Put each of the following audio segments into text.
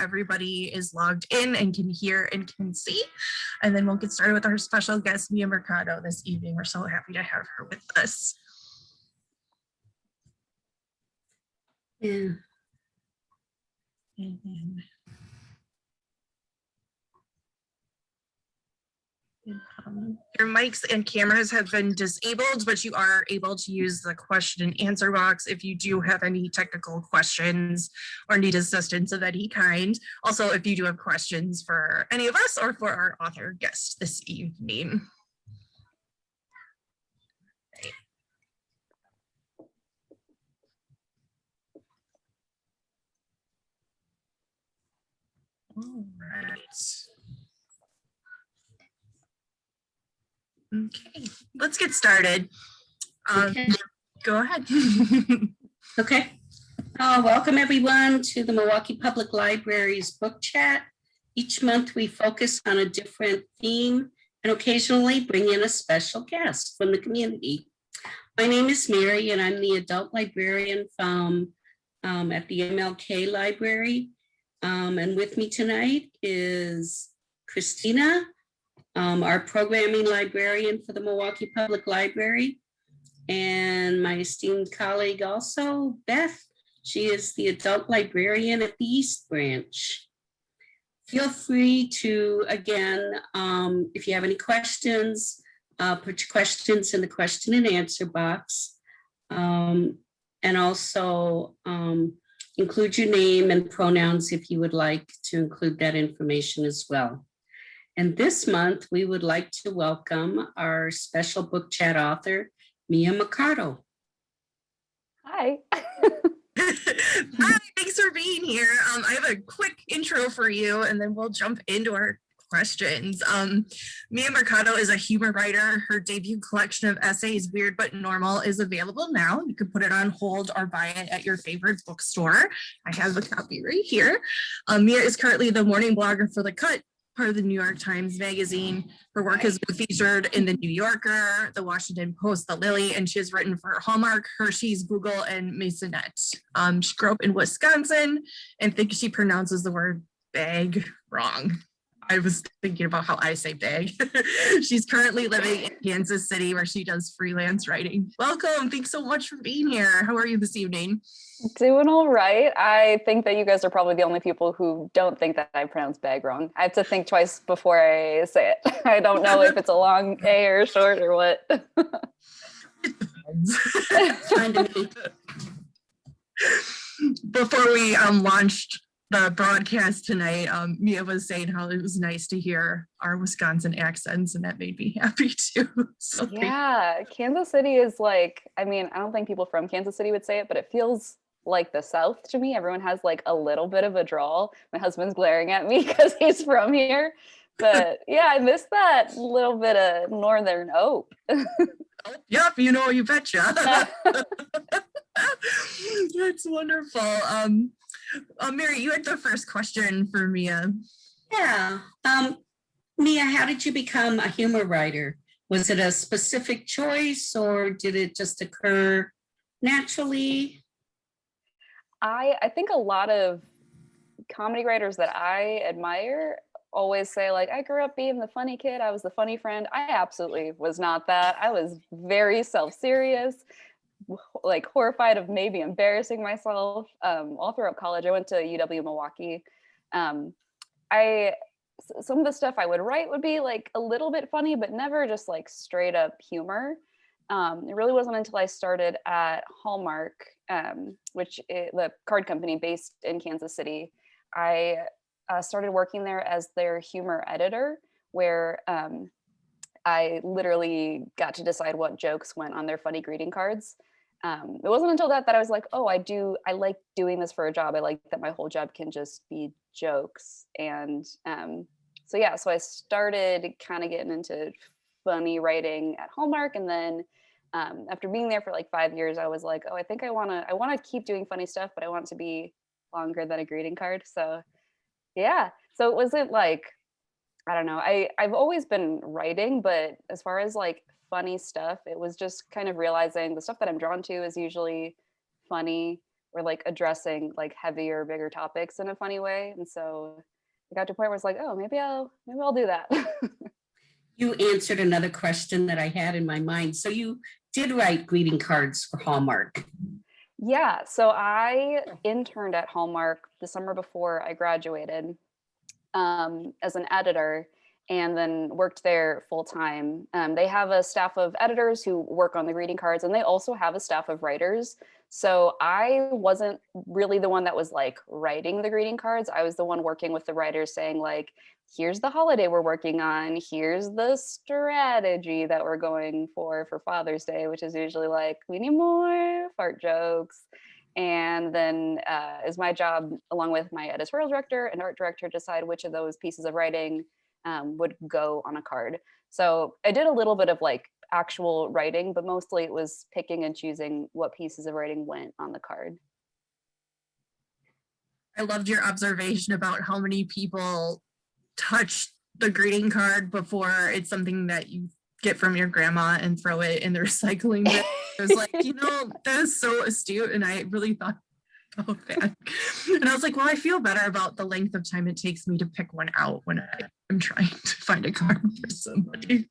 everybody is logged in and can hear and can see. And then we'll get started with our special guest, Mia Mercado, this evening. We're so happy to have her with us. Yeah. And then your mics and cameras have been disabled, but you are able to use the question and answer box if you do have any technical questions or need assistance of any kind. Also, if you do have questions for any of us or for our author guest this evening. All right. Okay, let's get started. Okay. Go ahead. Okay. Welcome everyone to the Milwaukee Public Library's book chat. Each month we focus on a different theme and occasionally bring in a special guest from the community. My name is Mary and I'm the adult librarian from at the MLK Library. And with me tonight is Christina, our programming librarian for the Milwaukee Public Library, and my esteemed colleague also, Beth. She is the adult librarian at the East Branch. Feel free to, again, if you have any questions, put your questions in the question and answer box, and also include your name and pronouns if you would like to include that information as well. And this month, we would like to welcome our special book chat author, Mia Mercado. Hi. Hi, thanks for being here. I have a quick intro for you, and then we'll jump into our questions. Mia Mercado is a humor writer. Her debut collection of essays, Weird But Normal, is available now. You can put it on hold or buy it at your favorite bookstore. I have a copy right here. Mia is currently the morning blogger for The Cut, part of the New York Times Magazine. Her work has been featured in The New Yorker, The Washington Post, The Lily, and she has written for Hallmark, Hershey's, Google, and Masonette. She grew up in Wisconsin and thinks she pronounces the word bag wrong. I was thinking about how I say bag. She's currently living in Kansas City where she does freelance writing. Welcome, thanks so much for being here. How are you this evening? Doing all right. I think that you guys are probably the only people who don't think that I pronounce bag wrong. I have to think twice before I say it. I don't know if it's a long A or short or what. Before we launched the broadcast tonight, Mia was saying how it was nice to hear our Wisconsin accents, and that made me happy too. So yeah, Kansas City is like, I mean, I don't think people from Kansas City would say it, but it feels like the South to me. Everyone has like a little bit of a drawl. My husband's glaring at me because he's from here. But yeah, I miss that little bit of Northern oak. Yep, you know, you betcha. That's wonderful. Mary, you had the first question for Mia. Yeah. Mia, how did you become a humor writer? Was it a specific choice or did it just occur naturally? I think a lot of comedy writers that I admire always say, like, I grew up being the funny kid. I was the funny friend. I absolutely was not that. I was very self-serious, like horrified of maybe embarrassing myself. All throughout college, I went to UW Milwaukee. Some of the stuff I would write would be like a little bit funny, but never just like straight up humor. It really wasn't until I started at Hallmark, which is the card company based in Kansas City. I started working there as their humor editor, where I literally got to decide what jokes went on their funny greeting cards. It wasn't until that I was like, oh, I like doing this for a job. I like that my whole job can just be jokes. And so I started kind of getting into funny writing at Hallmark. And then after being there for like 5 years, I was like, oh, I think I want to keep doing funny stuff, but I want it to be longer than a greeting card. So yeah. So it wasn't like, I don't know. I've always been writing, but as far as like funny stuff, it was just kind of realizing the stuff that I'm drawn to is usually funny were like addressing like heavier, bigger topics in a funny way. And so I got to a point where it's like, oh, maybe I'll do that. You answered another question that I had in my mind. So you did write greeting cards for Hallmark. Yeah, so I interned at Hallmark the summer before I graduated as an editor, and then worked there full time. They have a staff of editors who work on the greeting cards, and they also have a staff of writers. So I wasn't really the one that was like writing the greeting cards. I was the one working with the writers saying like, here's the holiday we're working on. Here's the strategy that we're going for Father's Day, which is usually like, we need more fart jokes. And then is my job, along with my editorial director and art director, decide which of those pieces of writing would go on a card. So I did a little bit of like actual writing, but mostly it was picking and choosing what pieces of writing went on the card. I loved your observation about how many people touch the greeting card before it's something that you get from your grandma and throw it in the recycling bin. It was like, that is so astute, and I really thought about that. And I was like, well, I feel better about the length of time it takes me to pick one out when I'm trying to find a card for somebody.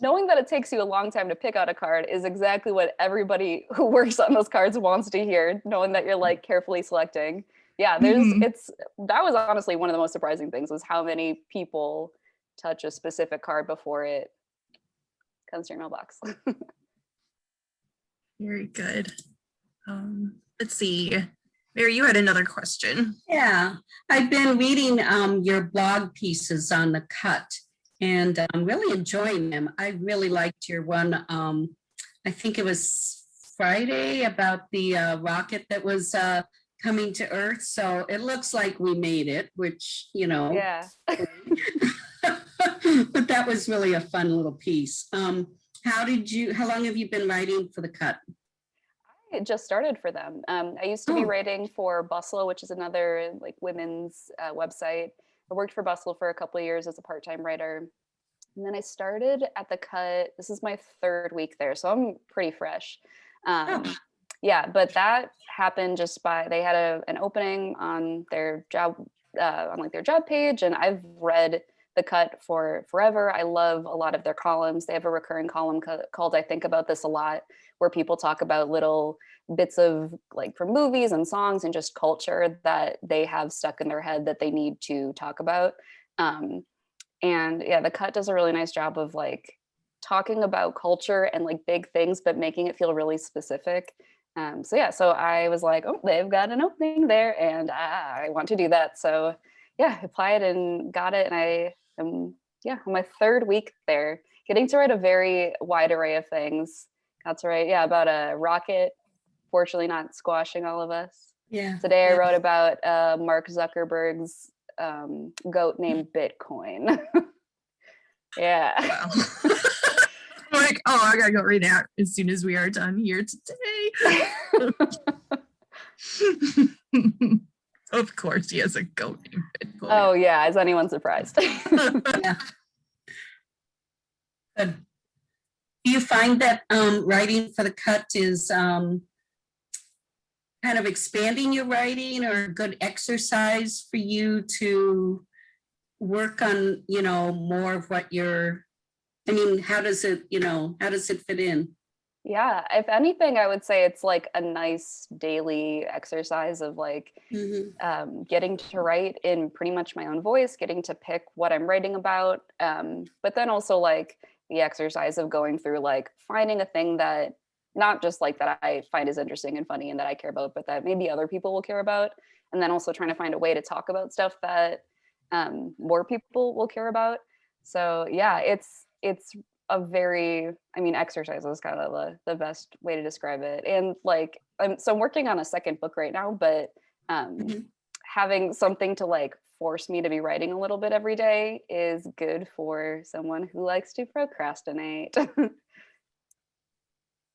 Knowing that it takes you a long time to pick out a card is exactly what everybody who works on those cards wants to hear, knowing that you're like carefully selecting. Yeah, that was honestly one of the most surprising things, was how many people touch a specific card before it comes to your mailbox. Very good. Let's see. Mary, you had another question. Yeah, I've been reading your blog pieces on the cut, and I'm really enjoying them. I really liked your one, I think it was Friday, about the rocket that was coming to Earth. So it looks like we made it, which, Yeah. But that was really a fun little piece. How long have you been writing for the cut? I just started for them. I used to be writing for Bustle, which is another like women's website. I worked for Bustle for a couple of years as a part-time writer. And then I started at the cut. This is my 3rd week there, so I'm pretty fresh. Yeah, but that happened just by, they had an opening on their job, on like their job page, and I've read the cut for forever. I love a lot of their columns. They have a recurring column called I Think About This a Lot, where people talk about little bits of like from movies and songs and just culture that they have stuck in their head that they need to talk about. And yeah, the cut does a really nice job of like talking about culture and like big things, but making it feel really specific. So I was like, oh, they've got an opening there, and I want to do that. So yeah, I applied and got it, and I am on my 3rd week there, getting to write a very wide array of things. Got to write about a rocket, fortunately not squashing all of us. Yeah. Today I wrote about Mark Zuckerberg's goat named Bitcoin. Yeah. Wow. I'm like, I gotta go read that as soon as we are done here today. Of course, he has a goat named Bitcoin. Oh yeah, is anyone surprised? Yeah. Good. Do you find that writing for the cut is kind of expanding your writing, or a good exercise for you to work on, more of what how does it fit in? Yeah, if anything, I would say it's like a nice daily exercise of like getting to write in pretty much my own voice, getting to pick what I'm writing about, but then also like the exercise of going through like finding a thing that not just like that I find is interesting and funny and that I care about, but that maybe other people will care about, and then also trying to find a way to talk about stuff that more people will care about. So yeah, it's a very, exercise is kind of the best way to describe it. And like, I'm working on a 2nd book right now, but having something to like force me to be writing a little bit every day is good for someone who likes to procrastinate.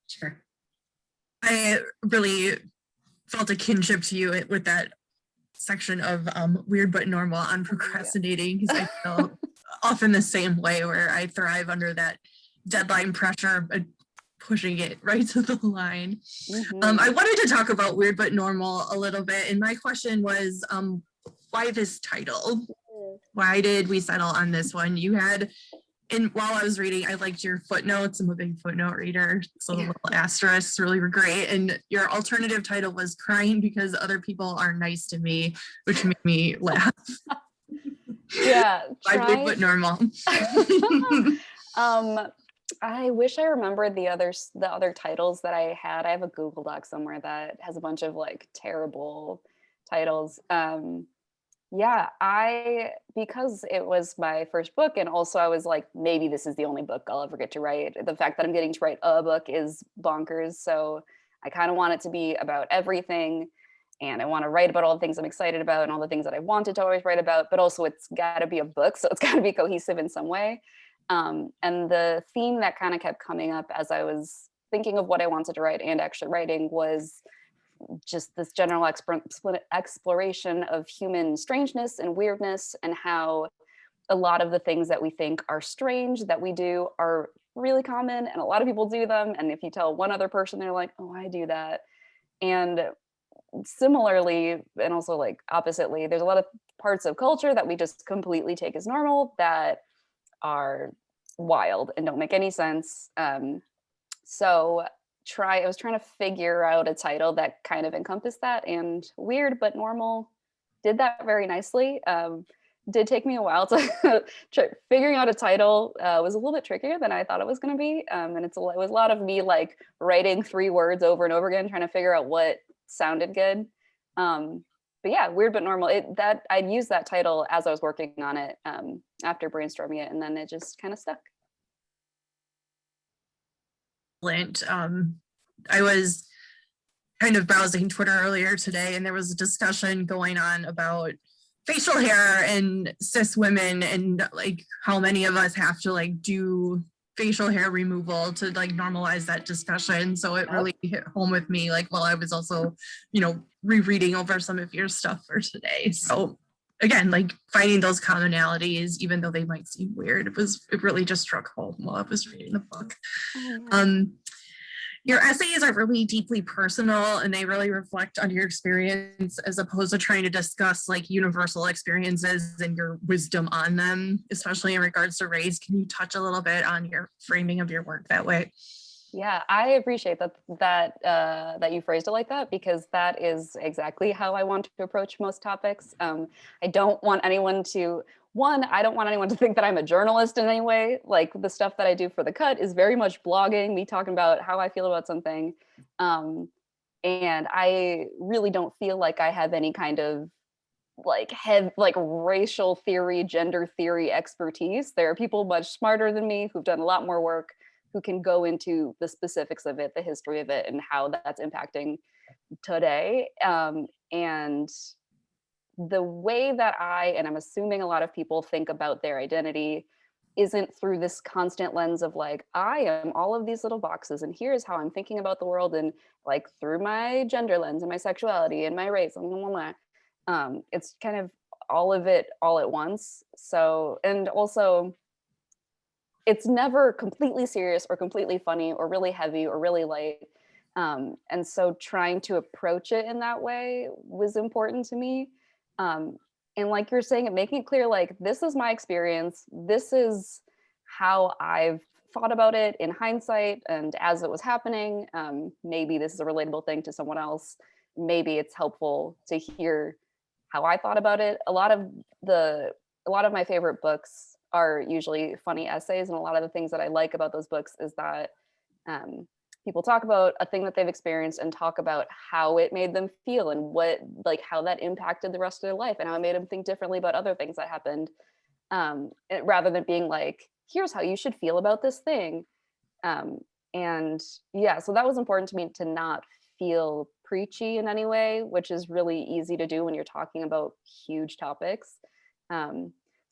Sure. I really felt a kinship to you with that section of Weird But Normal on procrastinating, because I feel often the same way, where I thrive under that deadline pressure, pushing it right to the line. Mhm. I wanted to talk about Weird But Normal a little bit, and my question was, why this title? Why did we settle on this one? You had, and while I was reading, I liked your footnotes. I'm a big footnote reader, so the little asterisks really were great. And your alternative title was Crying Because Other People Are Nice to Me, which made me laugh. Yeah, Why Weird But Normal? I wish I remembered the other titles that I had. I have a Google Doc somewhere that has a bunch of like terrible titles. Yeah, because it was my first book, and also I was like, maybe this is the only book I'll ever get to write. The fact that I'm getting to write a book is bonkers. So I kind of want it to be about everything. And I want to write about all the things I'm excited about and all the things that I wanted to always write about, but also it's got to be a book. So it's got to be cohesive in some way. And the theme that kind of kept coming up as I was thinking of what I wanted to write and actually writing was just this general exploration of human strangeness and weirdness, and how a lot of the things that we think are strange that we do are really common, and a lot of people do them. And if you tell one other person, they're like, oh, I do that. And similarly, and also like oppositely, there's a lot of parts of culture that we just completely take as normal that are wild and don't make any sense. So I was trying to figure out a title that kind of encompassed that, and Weird But Normal did that very nicely. Did take me a while to figuring out a title. Was a little bit trickier than I thought it was going to be, and it was a lot of me like writing 3 words over and over again, trying to figure out what sounded good. But yeah, Weird But Normal. I'd used that title as I was working on it after brainstorming it, and then it just kind of stuck. I was kind of browsing Twitter earlier today, and there was a discussion going on about facial hair and cis women, and like how many of us have to like do facial hair removal to like normalize that discussion. So it really hit home with me, like while I was also, rereading over some of your stuff for today. So again, like finding those commonalities, even though they might seem weird, it really just struck home while I was reading the book. Your essays are really deeply personal, and they really reflect on your experience as opposed to trying to discuss like universal experiences and your wisdom on them, especially in regards to race. Can you touch a little bit on your framing of your work that way? Yeah, I appreciate that you phrased it like that, because that is exactly how I want to approach most topics. I don't want anyone to think that I'm a journalist in any way. Like the stuff that I do for The Cut is very much blogging, me talking about how I feel about something. And I really don't feel like I have any kind of like racial theory, gender theory expertise. There are people much smarter than me who've done a lot more work, who can go into the specifics of it, the history of it, and how that's impacting today. And the way that and I'm assuming a lot of people think about their identity isn't through this constant lens of like, I am all of these little boxes, and here's how I'm thinking about the world, and like through my gender lens and my sexuality and my race, and blah, blah, blah. It's kind of all of it all at once. So, and also, it's never completely serious or completely funny or really heavy or really light. And so trying to approach it in that way was important to me. And like you're saying, making it clear, like, this is my experience. This is how I've thought about it in hindsight and as it was happening. Maybe this is a relatable thing to someone else. Maybe it's helpful to hear how I thought about it. A lot of my favorite books are usually funny essays, and a lot of the things that I like about those books is that people talk about a thing that they've experienced and talk about how it made them feel, and how that impacted the rest of their life, and how it made them think differently about other things that happened, rather than being like, here's how you should feel about this thing. And yeah, so that was important to me, to not feel preachy in any way, which is really easy to do when you're talking about huge topics.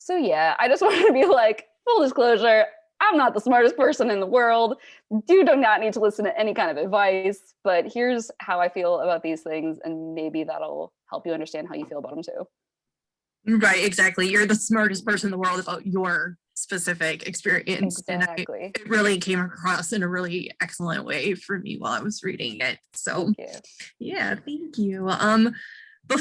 So yeah, I just wanted to be like, full disclosure, I'm not the smartest person in the world. You do not need to listen to any kind of advice, but here's how I feel about these things, and maybe that'll help you understand how you feel about them too. Right, exactly. You're the smartest person in the world about your specific experience. Exactly. And it really came across in a really excellent way for me while I was reading it. So Thank you. yeah, thank you.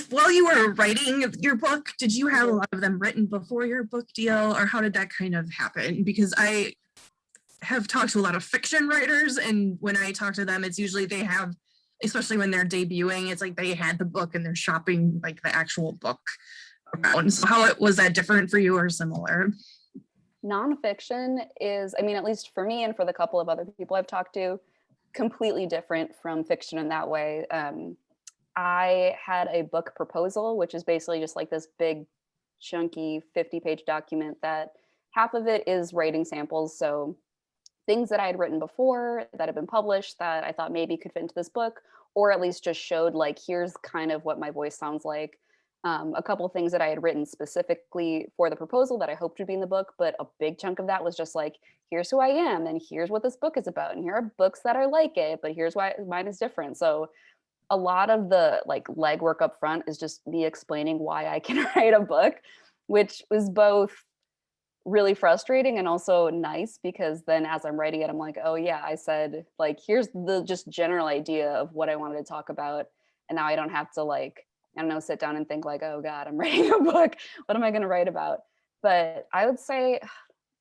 While you were writing your book, did you have a lot of them written before your book deal, or how did that kind of happen? Because I have talked to a lot of fiction writers, and when I talk to them, it's usually they have, especially when they're debuting, it's like they had the book and they're shopping like the actual book around. So how was that different for you or similar? Nonfiction is, I mean, at least for me and for the couple of other people I've talked to, completely different from fiction in that way. I had a book proposal, which is basically just like this big, chunky 50-page document that half of it is writing samples. So things that I had written before that had been published that I thought maybe could fit into this book, or at least just showed like, here's kind of what my voice sounds like. A couple of things that I had written specifically for the proposal that I hoped would be in the book, but a big chunk of that was just like, here's who I am, and here's what this book is about, and here are books that are like it, but here's why mine is different. So a lot of the like legwork up front is just me explaining why I can write a book, which was both really frustrating and also nice, because then as I'm writing it, I'm like, oh yeah, I said like, here's the just general idea of what I wanted to talk about. And now I don't have to like, I don't know, sit down and think like, oh God, I'm writing a book. What am I going to write about? But I would say, I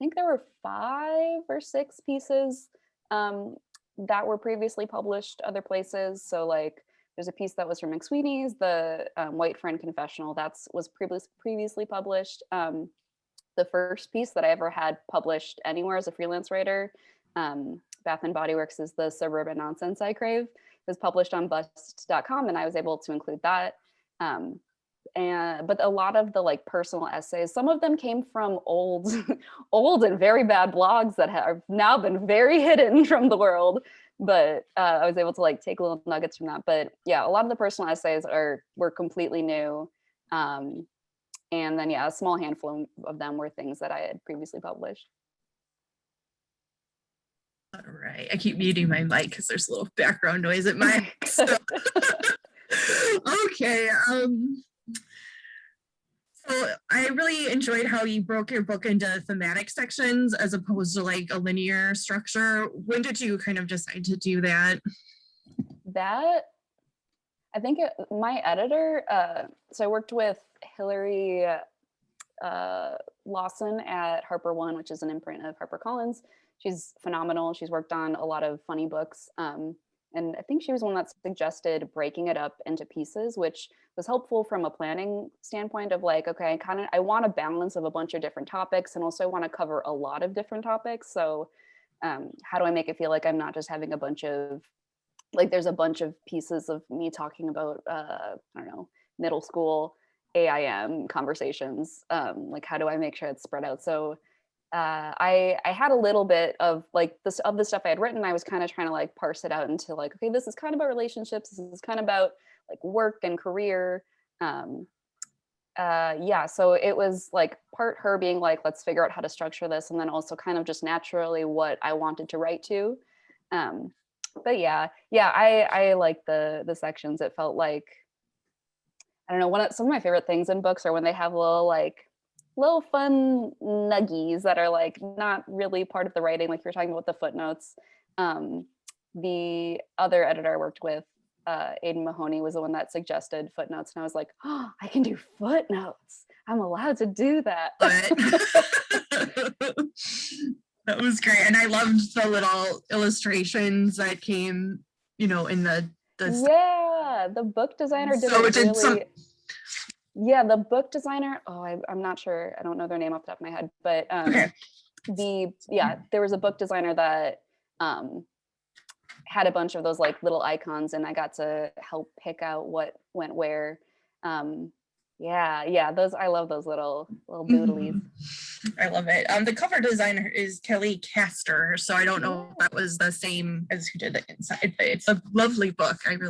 think there were 5 or 6 pieces that were previously published other places. So like, there's a piece that was from McSweeney's, the White Friend Confessional, was previously published. The first piece that I ever had published anywhere as a freelance writer, Bath and Body Works is the Suburban Nonsense I Crave. It was published on bust.com, and I was able to include that. But a lot of the like personal essays, some of them came from old and very bad blogs that have now been very hidden from the world. But I was able to like take little nuggets from that. But yeah, a lot of the personal essays were completely new. And then yeah, a small handful of them were things that I had previously published. All right, I keep muting my mic because there's a little background noise at my so. Okay. So I really enjoyed how you broke your book into thematic sections as opposed to like a linear structure. When did you kind of decide to do that? I think my editor, so I worked with Hillary Lawson at HarperOne, which is an imprint of HarperCollins. She's phenomenal. She's worked on a lot of funny books. And I think she was one that suggested breaking it up into pieces, which was helpful from a planning standpoint of like, okay, I want a balance of a bunch of different topics, and also I want to cover a lot of different topics. So how do I make it feel like I'm not just having a bunch of, like there's a bunch of pieces of me talking about, I don't know, middle school AIM conversations. Like how do I make sure it's spread out? So I had a little bit of like the stuff I had written. I was kind of trying to like parse it out into like, okay, this is kind of about relationships. This is kind of about like work and career. Yeah, so it was like part her being like, let's figure out how to structure this. And then also kind of just naturally what I wanted to write to. But yeah, I like the sections. It felt like, I don't know, some of my favorite things in books are when they have little fun nuggies that are like not really part of the writing, like you were talking about the footnotes. The other editor I worked with, Aidan Mahoney, was the one that suggested footnotes, and I was like, oh, I can do footnotes. I'm allowed to do that. That was great. And I loved the little illustrations that came, in the yeah, the book designer did the book designer, I'm not sure, I don't know their name off the top of my head, but okay. There was a book designer that had a bunch of those like little icons, and I got to help pick out what went where. Those, I love those little doodlies. I love it. The cover designer is Kelly Castor, so I don't know if that was the same as who did the inside, but it's a lovely book. I've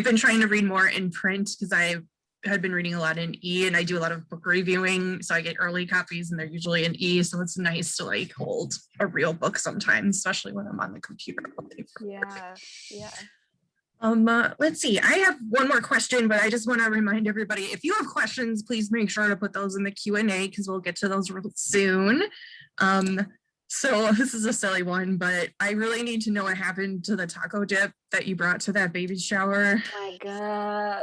been trying to read more in print because I had been reading a lot in E, and I do a lot of book reviewing, so I get early copies and they're usually in E, so it's nice to like hold a real book sometimes, especially when I'm on the computer. Yeah. Let's see. I have one more question, but I just want to remind everybody, if you have questions, please make sure to put those in the Q&A because we'll get to those real soon. So this is a silly one, but I really need to know what happened to the taco dip that you brought to that baby shower. Oh my God.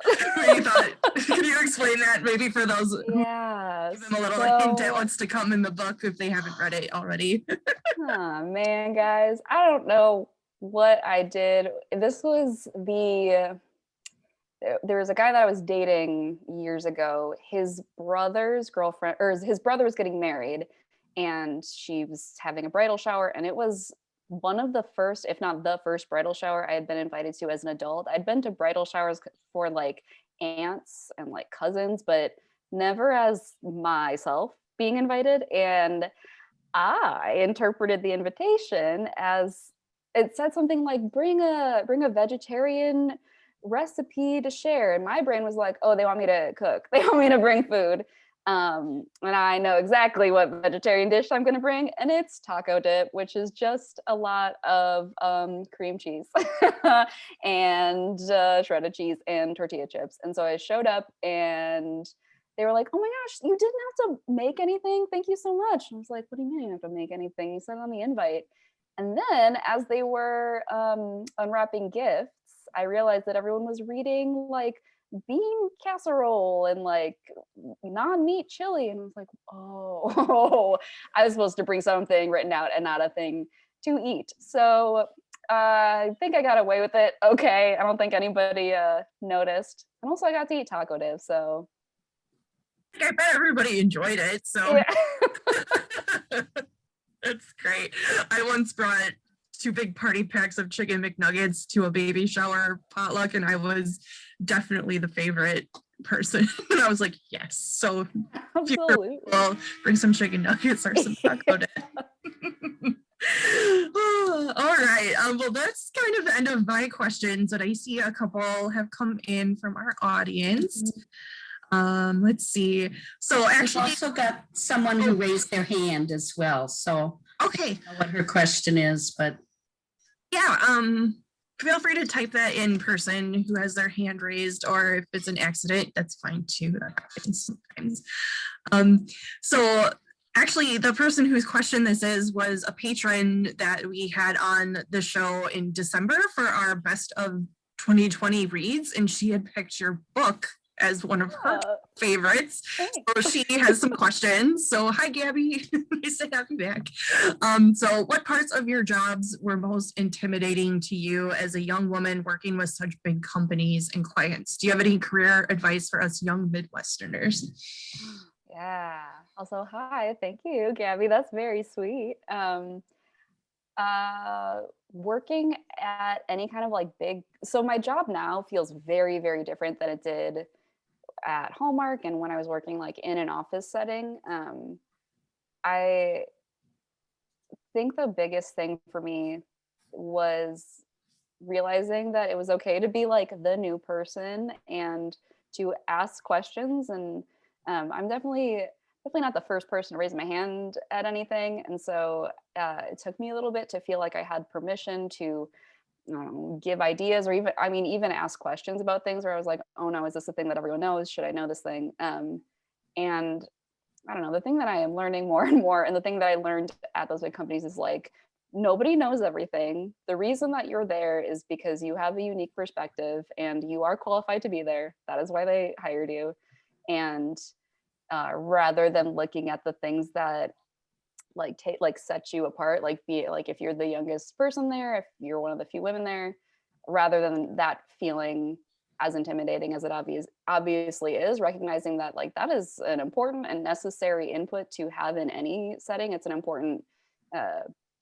Can you explain that maybe for those who Yeah. give them a little hint at what's to come in the book if they haven't read it already? Oh man, guys, I don't know what I did. This was there was a guy that I was dating years ago. His brother's girlfriend, or his brother was getting married, and she was having a bridal shower, and it was one of the first, if not the first bridal shower I had been invited to as an adult. I'd been to bridal showers for like aunts and like cousins, but never as myself being invited. And I interpreted the invitation as, it said something like bring a vegetarian recipe to share, and my brain was like, oh, they want me to cook, they want me to bring food. And I know exactly what vegetarian dish I'm going to bring, and it's taco dip, which is just a lot of cream cheese and shredded cheese and tortilla chips. And so I showed up and they were like, oh my gosh, you didn't have to make anything, thank you so much. And I was like, what do you mean I didn't have to make anything? You said on the invite. And then as they were unwrapping gifts, I realized that everyone was reading like bean casserole and like non-meat chili, and I was like, oh, I was supposed to bring something written out and not a thing to eat. So I think I got away with it okay. I don't think anybody noticed, and also I got to eat taco dip, so I bet everybody enjoyed it, so yeah. that's great. I once brought 2 big party packs of chicken McNuggets to a baby shower potluck, and I was definitely the favorite person. And I was like, yes. So Absolutely. well, bring some chicken nuggets or some taco dip. All right. Well, that's kind of the end of my questions, but I see a couple have come in from our audience. Let's see. So We've actually, also got someone who raised their hand as well. So okay. I don't know what her question is, but Yeah, feel free to type that in person who has their hand raised, or if it's an accident, that's fine too. That happens sometimes. So actually the person whose question this is was a patron that we had on the show in December for our best of 2020 reads, and she had picked your book as one of her favorites. So she has some questions. So hi, Gabby. Nice to have you back. So what parts of your jobs were most intimidating to you as a young woman working with such big companies and clients? Do you have any career advice for us young Midwesterners? Yeah. Also, hi. Thank you, Gabby. That's very sweet. Working at any kind of like big, so my job now feels very, very different than it did at Hallmark and when I was working like in an office setting. I think the biggest thing for me was realizing that it was okay to be like the new person and to ask questions. And I'm definitely not the first person to raise my hand at anything. And so it took me a little bit to feel like I had permission to give ideas, or even ask questions about things where I was like, oh no, is this the thing that everyone knows? Should I know this thing? And I don't know, the thing that I am learning more and more, and the thing that I learned at those big companies is like, nobody knows everything. The reason that you're there is because you have a unique perspective and you are qualified to be there. That is why they hired you. And rather than looking at the things that set you apart, like be it like if you're the youngest person there, if you're one of the few women there, rather than that feeling as intimidating as it obviously is, recognizing that like that is an important and necessary input to have in any setting. It's an important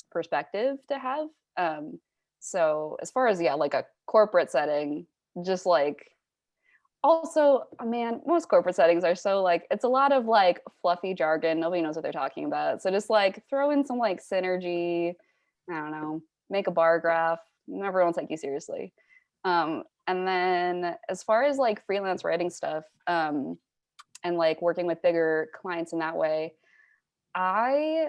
perspective to have. So as far as like a corporate setting, just like, also, man, most corporate settings are so like, it's a lot of like fluffy jargon. Nobody knows what they're talking about. So just like throw in some like synergy, I don't know, make a bar graph. Everyone will take you seriously. And then as far as like freelance writing stuff and like working with bigger clients in that way, I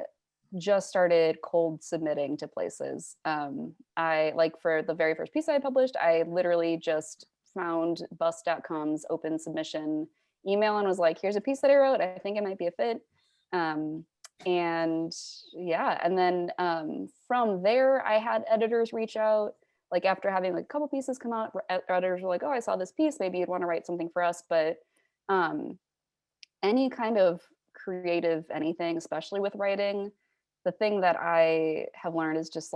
just started cold submitting to places. I like for the very first piece I published, I literally just found bust.com's open submission email and was like, here's a piece that I wrote. I think it might be a fit. And yeah, and then from there, I had editors reach out. Like after having like a couple pieces come out, editors were like, oh, I saw this piece, maybe you'd want to write something for us. But any kind of creative anything, especially with writing, the thing that I have learned is just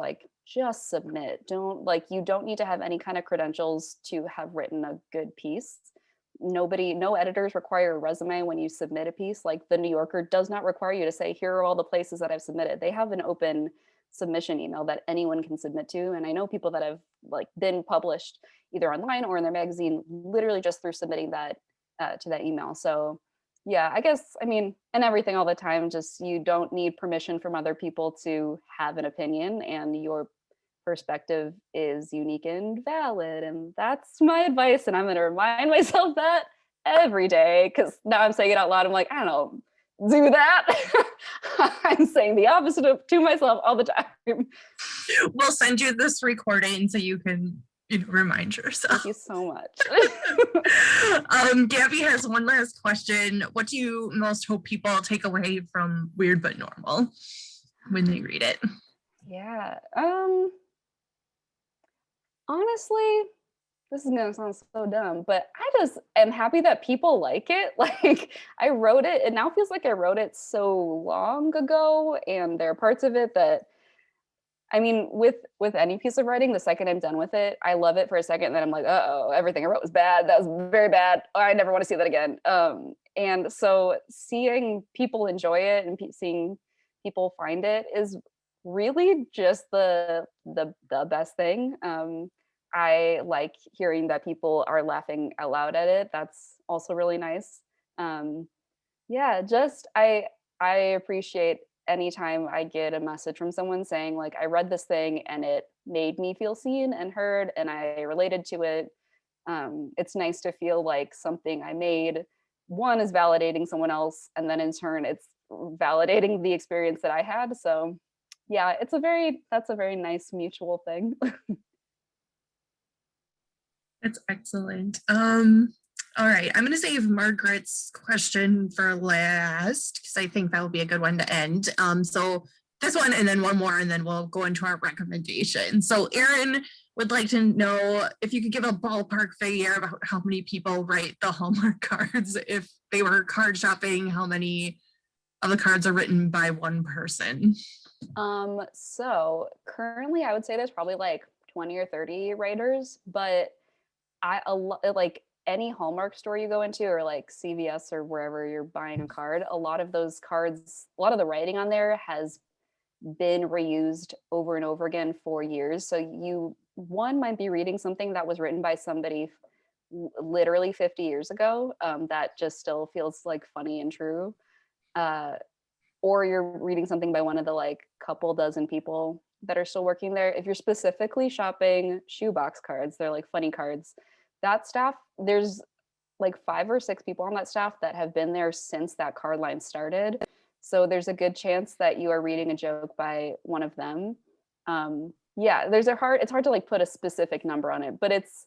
submit. You don't need to have any kind of credentials to have written a good piece. No editors require a resume when you submit a piece. Like the New Yorker does not require you to say, here are all the places that I've submitted. They have an open submission email that anyone can submit to. And I know people that have been published either online or in their magazine, literally just through submitting that to that email. So yeah, I guess, and everything all the time, just you don't need permission from other people to have an opinion, and your perspective is unique and valid. And that's my advice. And I'm going to remind myself that every day, because now I'm saying it out loud. I'm like, I don't know, do that. I'm saying the opposite to myself all the time. We'll send you this recording so you can remind yourself. Thank you so much. Gabby has one last question. What do you most hope people take away from Weird But Normal when they read it? Yeah. Honestly, this is gonna sound so dumb, but I just am happy that people like it. I wrote it, it now feels like I wrote it so long ago, and there are parts of it that, with any piece of writing, the second I'm done with it, I love it for a second, and then I'm like, uh-oh, everything I wrote was bad. That was very bad. I never want to see that again. And so seeing people enjoy it and seeing people find it is really just the best thing. I like hearing that people are laughing out loud at it. That's also really nice. Yeah, just I appreciate anytime I get a message from someone saying I read this thing and it made me feel seen and heard and I related to it. It's nice to feel like something I made, one, is validating someone else, and then in turn it's validating the experience that I had. So yeah, that's a very nice mutual thing. That's excellent. All right, I'm going to save Margaret's question for last because I think that will be a good one to end. So this one and then one more, and then we'll go into our recommendations. So Erin would like to know if you could give a ballpark figure about how many people write the Hallmark cards. If they were card shopping, how many of the cards are written by one person? So currently I would say there's probably 20 or 30 writers, but any Hallmark store you go into, or CVS or wherever you're buying a card, a lot of those cards, a lot of the writing on there has been reused over and over again for years. So you might be reading something that was written by somebody literally 50 years ago, that just still feels funny and true. Or you're reading something by one of the couple dozen people that are still working there. If you're specifically shopping shoebox cards, they're funny cards. That staff, there's 5 or 6 people on that staff that have been there since that card line started. So there's a good chance that you are reading a joke by one of them. Yeah, it's hard to put a specific number on it, but it's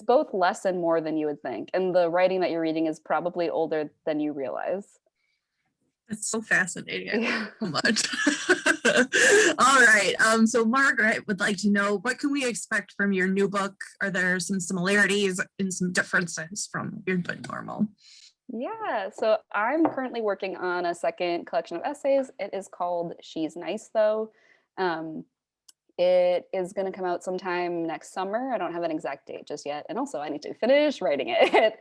both less and more than you would think. And the writing that you're reading is probably older than you realize. It's so fascinating. Yeah. So much. All right. So Margaret would like to know, what can we expect from your new book? Are there some similarities and some differences from Weird But Normal? Yeah. So I'm currently working on a second collection of essays. It is called She's Nice Though. It is going to come out sometime next summer. I don't have an exact date just yet. And also I need to finish writing it.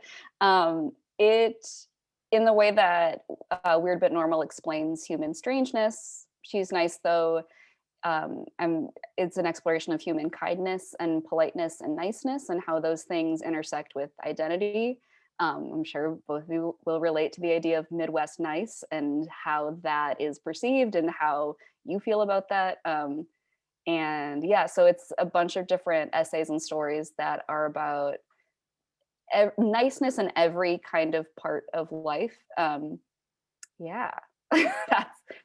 In the way that Weird But Normal explains human strangeness, She's Nice Though, it's an exploration of human kindness and politeness and niceness and how those things intersect with identity. I'm sure both of you will relate to the idea of Midwest nice and how that is perceived and how you feel about that. And yeah, so it's a bunch of different essays and stories that are about niceness in every kind of part of life. Yeah,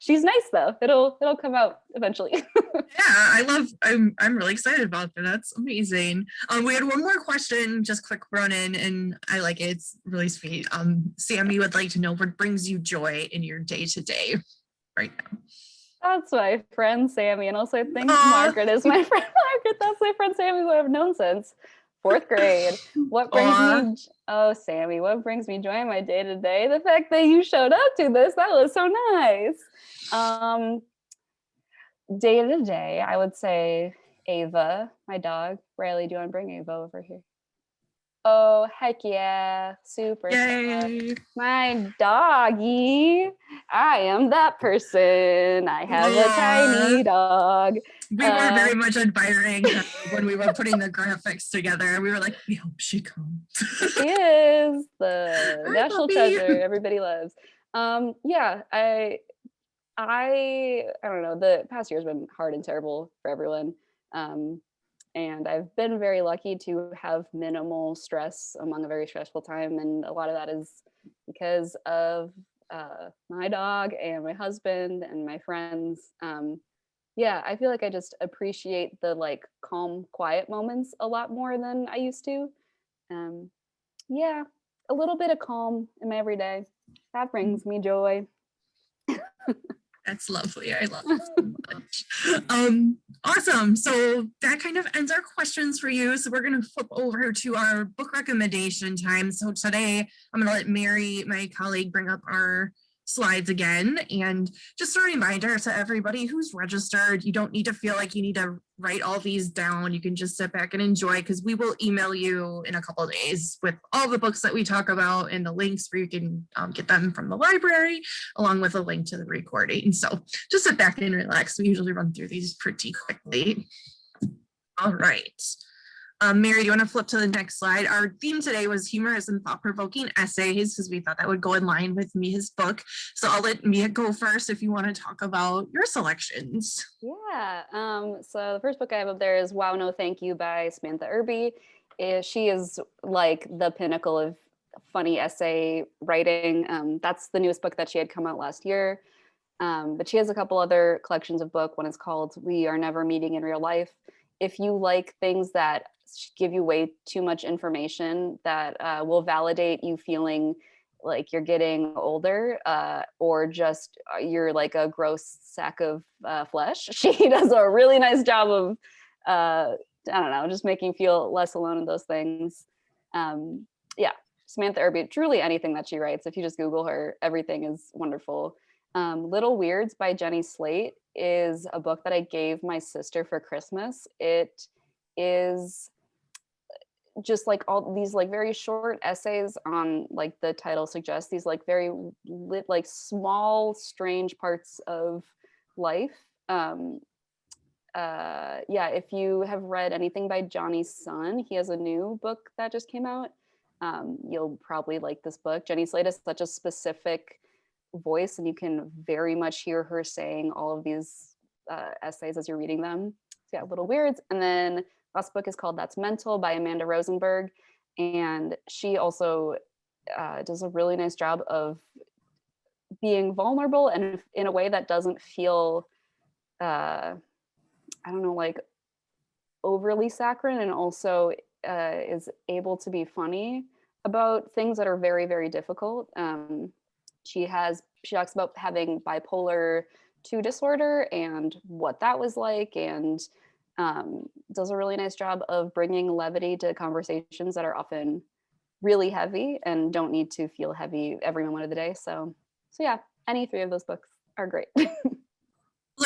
She's nice though. It'll come out eventually. Yeah, I'm really excited about that. That's amazing. We had one more question, just quick run in, and I like it. It's really sweet. Sammy would like to know what brings you joy in your day-to-day right now. That's my friend Sammy, and also I think Aw. Margaret is my friend Margaret. That's my friend Sammy, who I've known since 4th grade. What brings Aw. me? Oh, Sammy, what brings me joy in my day to day? The fact that you showed up to this, that was so nice. Day to day, I would say Ava, my dog. Riley, do you want to bring Ava over here? Oh, heck yeah. Super star. Yay. My doggy. I am that person. I have a tiny dog. We were very much admiring her when we were putting the graphics together. We were like, we hope she comes. She is the Hi, national puppy. treasure everybody loves. Yeah, I don't know. The past year has been hard and terrible for everyone. And I've been very lucky to have minimal stress among a very stressful time. And a lot of that is because of my dog and my husband and my friends. Yeah, I feel like I just appreciate the like calm, quiet moments a lot more than I used to. Yeah, a little bit of calm in my everyday. That brings me joy. That's lovely. I love it so much. Awesome. So that kind of ends our questions for you. So we're going to flip over to our book recommendation time. So today I'm going to let Mary, my colleague, bring up our slides again. And just a reminder to everybody who's registered, you don't need to feel like you need to write all these down. You can just sit back and enjoy, because we will email you in a couple of days with all the books that we talk about and the links where you can get them from the library, along with a link to the recording. So just sit back and relax. We usually run through these pretty quickly. All right. Mary, do you want to flip to the next slide? Our theme today was humorous and thought-provoking essays, because we thought that would go in line with Mia's book. So I'll let Mia go first if you want to talk about your selections. Yeah. So the first book I have up there is Wow, No, Thank You by Samantha Irby. She is like the pinnacle of funny essay writing. That's the newest book that she had come out last year. But she has a couple other collections of book. One is called We Are Never Meeting in Real Life. If you like things that give you way too much information that will validate you feeling like you're getting older, or just you're like a gross sack of flesh, she does a really nice job of, I don't know, just making you feel less alone in those things. Yeah, Samantha Irby, truly anything that she writes, if you just Google her, everything is wonderful. Little Weirds by Jenny Slate is a book that I gave my sister for Christmas. It is just like all these like very short essays on, like the title suggests, these like very like small, strange parts of life. Yeah, if you have read anything by Johnny Sun, he has a new book that just came out. You'll probably like this book. Jenny Slate is such a specific voice, and you can very much hear her saying all of these essays as you're reading them. So yeah, Little Weirds. And then last book is called That's Mental by Amanda Rosenberg, and she also does a really nice job of being vulnerable and in a way that doesn't feel I don't know, like overly saccharine, and also is able to be funny about things that are very, very difficult. She talks about having bipolar 2 disorder and what that was like, and does a really nice job of bringing levity to conversations that are often really heavy and don't need to feel heavy every moment of the day. So yeah, any 3 of those books are great. Those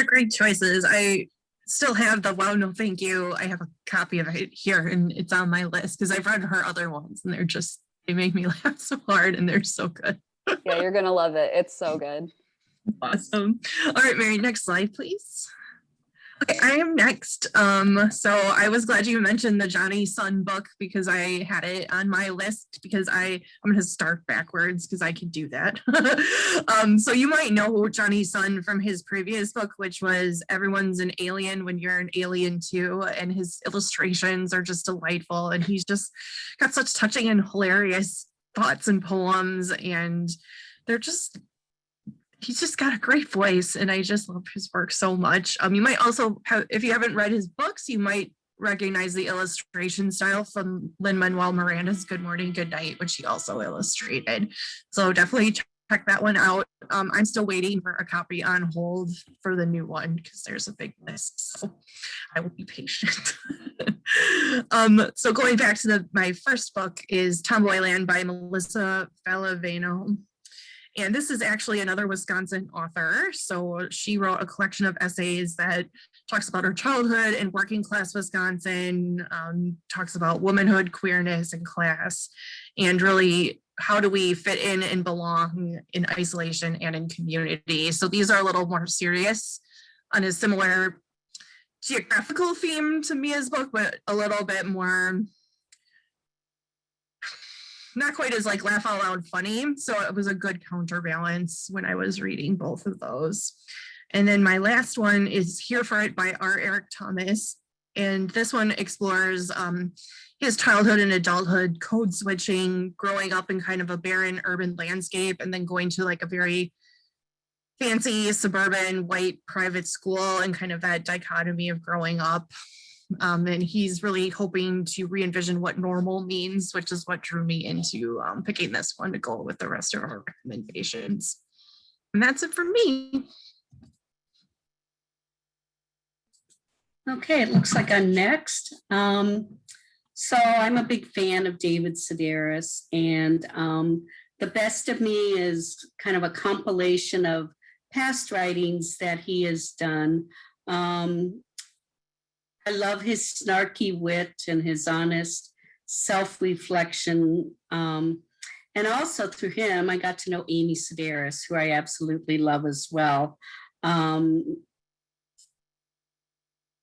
are great choices. I still have the Wow, No, Thank You. I have a copy of it here, and it's on my list because I've read her other ones, and they make me laugh so hard, and they're so good. Yeah, you're gonna love it. It's so good. Awesome. All right, Mary, next slide, please. Okay, I am next. So I was glad you mentioned the Johnny Sun book, because I had it on my list, because I'm going to start backwards because I could do that. So you might know Johnny Sun from his previous book, which was Everyone's an Alien When You're an Alien Too, and his illustrations are just delightful, and he's just got such touching and hilarious thoughts and poems, and they're just, he's just got a great voice, and I just love his work so much. You might also have, if you haven't read his books, you might recognize the illustration style from Lin-Manuel Miranda's Good Morning, Good Night, which he also illustrated. So definitely check that one out. I'm still waiting for a copy on hold for the new one because there's a big list, so I will be patient. So going back to my first book is Tomboy Land by Melissa Falaveno. And this is actually another Wisconsin author. So she wrote a collection of essays that talks about her childhood in working class Wisconsin, talks about womanhood, queerness, and class, and really how do we fit in and belong in isolation and in community. So these are a little more serious on a similar geographical theme to Mia's book, but a little bit more, not quite as like laugh out loud funny. So it was a good counterbalance when I was reading both of those. And then my last one is Here for It by R. Eric Thomas. And this one explores his childhood and adulthood, code switching, growing up in kind of a barren urban landscape, and then going to like a very fancy suburban white private school, and kind of that dichotomy of growing up. And he's really hoping to re-envision what normal means, which is what drew me into picking this one to go with the rest of our recommendations. And that's it for me. Okay, it looks like I'm next. So I'm a big fan of David Sedaris, and The Best of Me is kind of a compilation of past writings that he has done. I love his snarky wit and his honest self-reflection. And also through him, I got to know Amy Sedaris, who I absolutely love as well.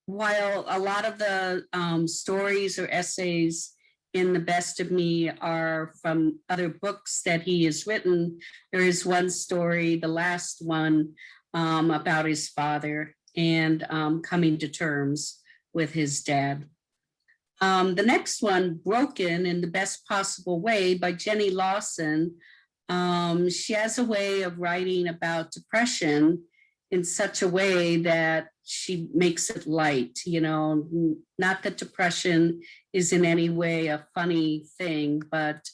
While a lot of the stories or essays in The Best of Me are from other books that he has written, there is one story, the last one, about his father and coming to terms with his dad. The next one, Broken in the Best Possible Way by Jenny Lawson. She has a way of writing about depression in such a way that she makes it light, you know, not that depression is in any way a funny thing, but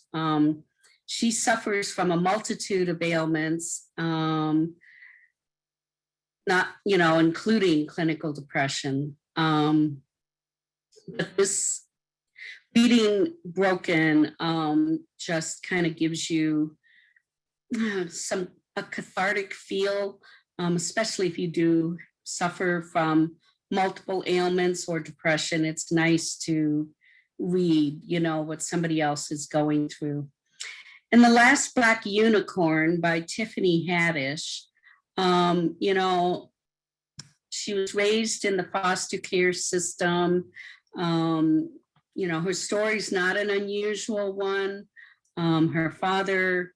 she suffers from a multitude of ailments, not, you know, including clinical depression. But this reading Broken just kind of gives you a cathartic feel, especially if you do suffer from multiple ailments or depression. It's nice to read, you know, what somebody else is going through. And The Last Black Unicorn by Tiffany Haddish. You know, she was raised in the foster care system. You know, her story's not an unusual one. Her father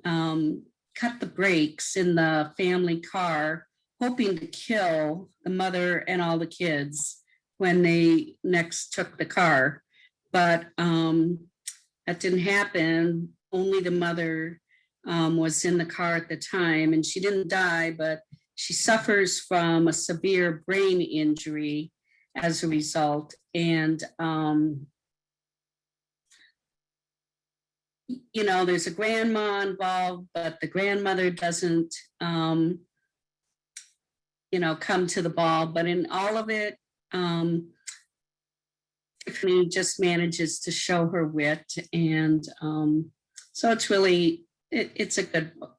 cut the brakes in the family car, hoping to kill the mother and all the kids when they next took the car. But that didn't happen. Only the mother was in the car at the time, and she didn't die, but she suffers from a severe brain injury as a result. And, you know, there's a grandma involved, but the grandmother doesn't, you know, come to the ball. But in all of it, Tiffany just manages to show her wit. And so it's really, it's a good book.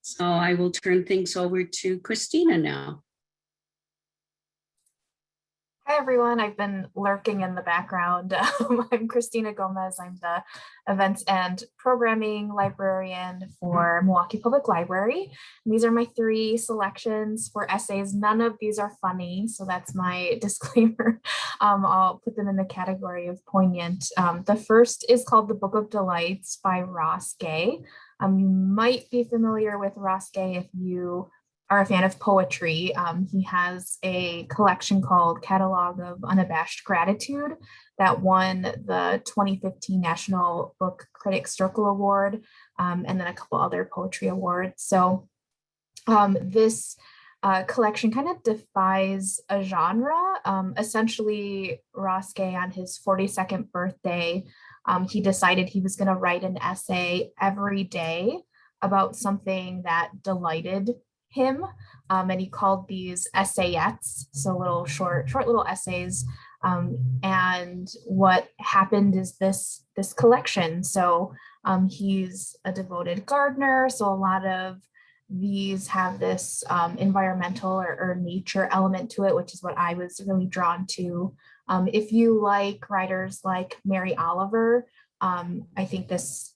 So I will turn things over to Christina now. Hi, everyone. I've been lurking in the background. I'm Christina Gomez. I'm the events and programming librarian for Milwaukee Public Library. And these are my 3 selections for essays. None of these are funny, so that's my disclaimer. I'll put them in the category of poignant. The first is called The Book of Delights by Ross Gay. You might be familiar with Ross Gay if you are a fan of poetry. He has a collection called Catalog of Unabashed Gratitude that won the 2015 National Book Critics Circle Award, and then a couple other poetry awards. So This collection kind of defies a genre. Essentially, Ross Gay, on his 42nd birthday, he decided he was going to write an essay every day about something that delighted him. And he called these essayettes, so little short little essays. And what happened is this collection. So he's a devoted gardener, so a lot of these have this environmental or nature element to it, which is what I was really drawn to. If you like writers like Mary Oliver, I think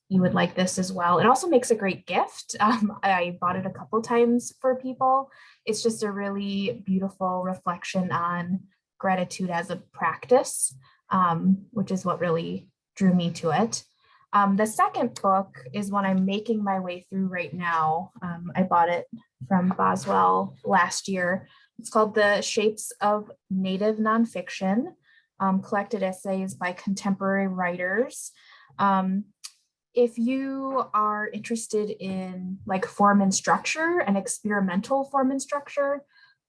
you would like this as well. It also makes a great gift. I bought it a couple times for people. It's just a really beautiful reflection on gratitude as a practice, which is what really drew me to it. The second book is one I'm making my way through right now. I bought it from Boswell last year. It's called The Shapes of Native Nonfiction, collected essays by contemporary writers. If you are interested in like form and structure and experimental form and structure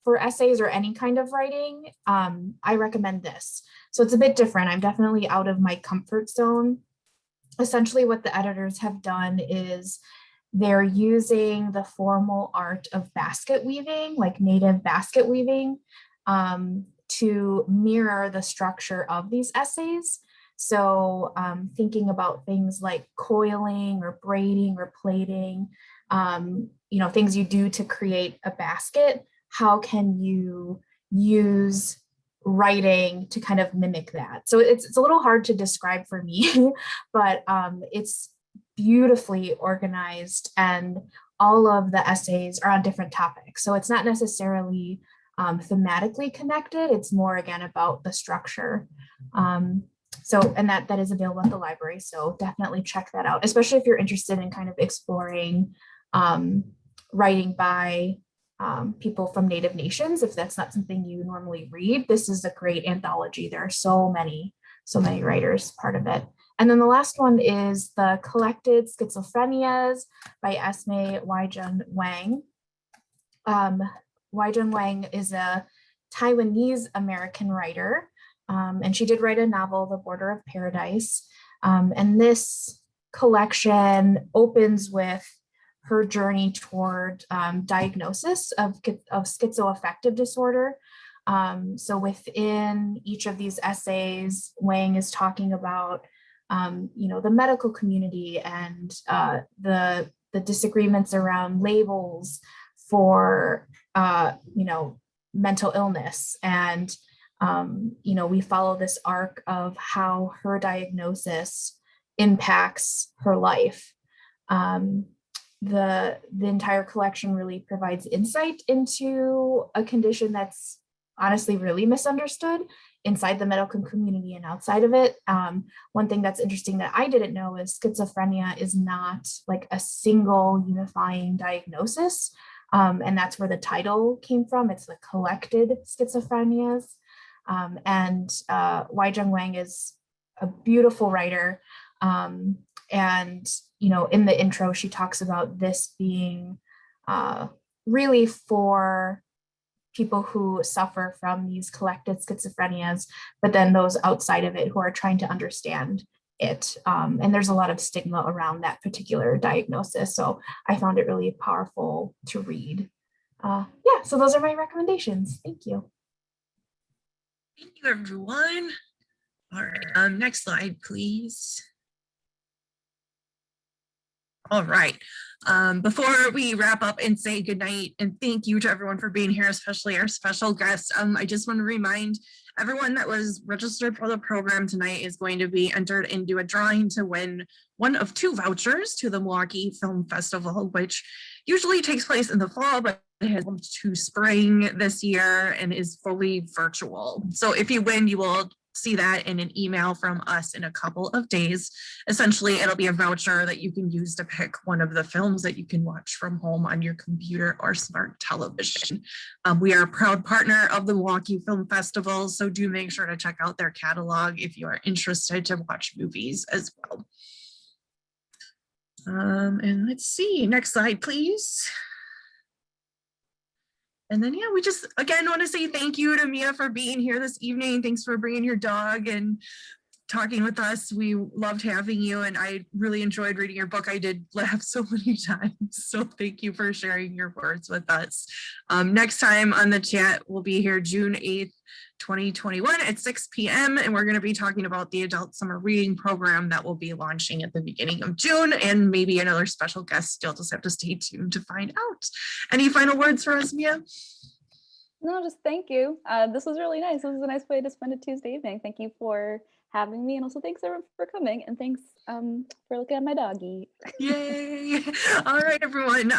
for essays or any kind of writing, I recommend this. So it's a bit different. I'm definitely out of my comfort zone. Essentially, what the editors have done is they're using the formal art of basket weaving, like native basket weaving, to mirror the structure of these essays. So thinking about things like coiling or braiding or plaiting, things you do to create a basket, how can you use writing to kind of mimic that? So it's a little hard to describe for me, but it's beautifully organized, and all of the essays are on different topics. So it's not necessarily thematically connected. It's more, again, about the structure. And that is available at the library. So definitely check that out, especially if you're interested in kind of exploring writing by people from Native nations. If that's not something you normally read, this is a great anthology. There are so many writers part of it. And then the last one is the collected Schizophrenias by Esme Waijun Wang. Waijun Wang is a Taiwanese American writer, and she did write a novel, The Border of Paradise. And this collection opens with her journey toward diagnosis of schizoaffective disorder. So within each of these essays, Wang is talking about the medical community and the disagreements around labels for mental illness. And we follow this arc of how her diagnosis impacts her life. The entire collection really provides insight into a condition that's honestly really misunderstood inside the medical community and outside of it. One thing that's interesting that I didn't know is schizophrenia is not like a single unifying diagnosis. And that's where the title came from. It's the collected schizophrenias. And Waijun Wang is a beautiful writer. And in the intro, she talks about this being really for people who suffer from these collected schizophrenias, but then those outside of it who are trying to understand it. And there's a lot of stigma around that particular diagnosis. So I found it really powerful to read. So those are my recommendations. Thank you. Thank you, everyone. All right, next slide, please. All right. Before we wrap up and say goodnight, and thank you to everyone for being here, especially our special guests, I just want to remind everyone that was registered for the program tonight is going to be entered into a drawing to win one of 2 vouchers to the Milwaukee Film Festival, which usually takes place in the fall, but it has moved to spring this year and is fully virtual. So if you win, you will see that in an email from us in a couple of days. Essentially, it'll be a voucher that you can use to pick one of the films that you can watch from home on your computer or smart television. We are a proud partner of the Milwaukee Film Festival, so do make sure to check out their catalog if you are interested to watch movies as well. And let's see, next slide, please. And then, yeah, we just, again, want to say thank you to Mia for being here this evening. Thanks for bringing your dog and talking with us. We loved having you, and I really enjoyed reading your book. I did laugh so many times. So thank you for sharing your words with us. Next time on the chat, we'll be here June 8th, 2021 at 6 p.m. And we're going to be talking about the adult summer reading program that will be launching at the beginning of June, and maybe another special guest. You'll just have to stay tuned to find out. Any final words for us, Mia? No, just thank you. This was really nice. This was a nice way to spend a Tuesday evening. Thank you for having me, and also thanks everyone for coming, and thanks for looking at my doggy. Yay. All right, everyone.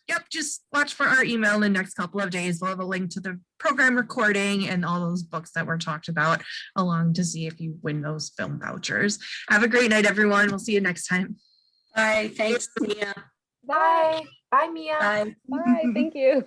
Yep, just watch for our email in the next couple of days. We'll have a link to the program recording and all those books that were talked about along to see if you win those film vouchers. Have a great night, everyone. We'll see you next time. Bye. Thanks, Mia. Bye. Bye, Mia. Bye. Bye. Thank you.